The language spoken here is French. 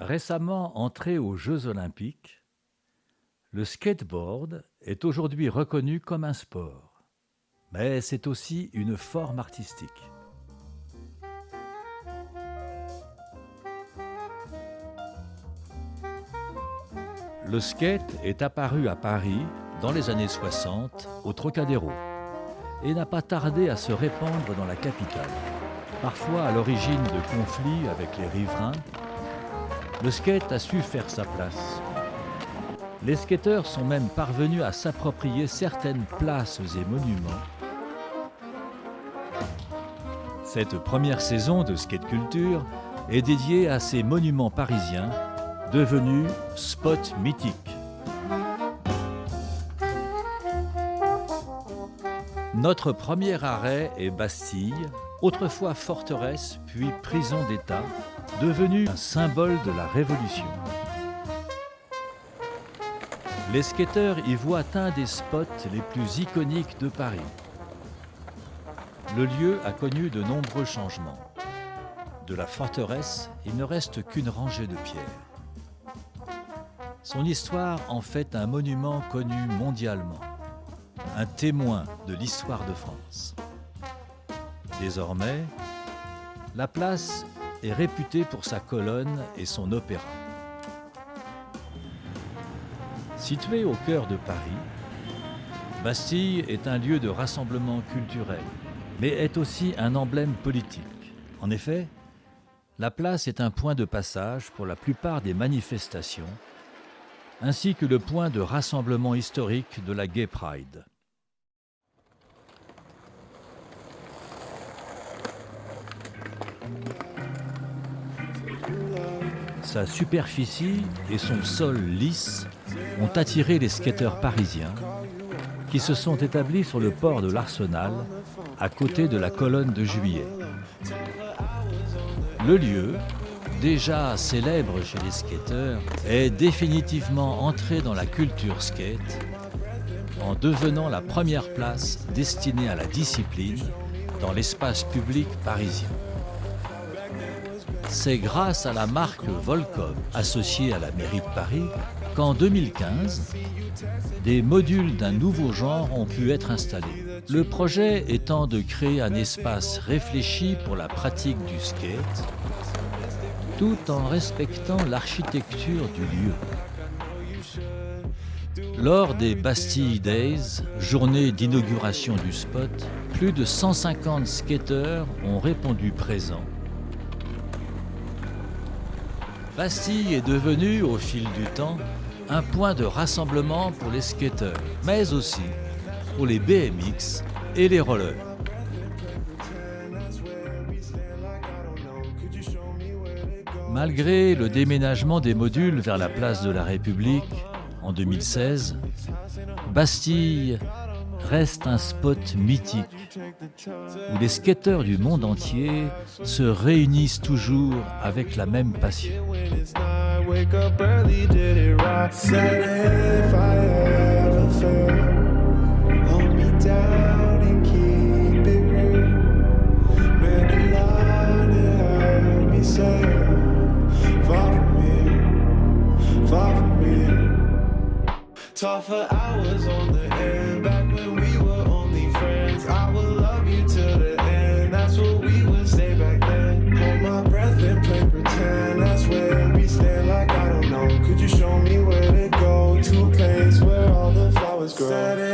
Récemment entré aux Jeux olympiques, le skateboard est aujourd'hui reconnu comme un sport, mais c'est aussi une forme artistique. Le skate est apparu à Paris dans les années 60 au Trocadéro et n'a pas tardé à se répandre dans la capitale. Parfois à l'origine de conflits avec les riverains, le skate a su faire sa place. Les skateurs sont même parvenus à s'approprier certaines places et monuments. Cette première saison de Skate Culture est dédiée à ces monuments parisiens devenus spots mythiques. Notre premier arrêt est Bastille, autrefois forteresse puis prison d'État, devenue un symbole de la Révolution. Les skateurs y voient un des spots les plus iconiques de Paris. Le lieu a connu de nombreux changements. De la forteresse, il ne reste qu'une rangée de pierres. Son histoire en fait un monument connu mondialement, un témoin de l'histoire de France. Désormais, la place est réputée pour sa colonne et son opéra. Située au cœur de Paris, Bastille est un lieu de rassemblement culturel, mais est aussi un emblème politique. En effet, la place est un point de passage pour la plupart des manifestations, ainsi que le point de rassemblement historique de la Gay Pride. Sa superficie et son sol lisse ont attiré les skateurs parisiens qui se sont établis sur le port de l'Arsenal, à côté de la colonne de Juillet. Le lieu, déjà célèbre chez les skateurs, est définitivement entré dans la culture skate en devenant la première place destinée à la discipline dans l'espace public parisien. C'est grâce à la marque Volcom, associée à la mairie de Paris, qu'en 2015, des modules d'un nouveau genre ont pu être installés. Le projet étant de créer un espace réfléchi pour la pratique du skate, tout en respectant l'architecture du lieu. Lors des Bastille Days, journée d'inauguration du spot, plus de 150 skateurs ont répondu présents. Bastille est devenue, au fil du temps, un point de rassemblement pour les skateurs, mais aussi pour les BMX et les rollers. Malgré le déménagement des modules vers la place de la République en 2016, Bastille reste un spot mythique où les skateurs du monde entier se réunissent toujours avec la même passion. Talk for hours on the end, back when we were only friends. I would love you till the end, that's what we would say back then. Hold my breath and play pretend, that's where we stand like I don't know. Could you show me where to go, to a place where all the flowers grow?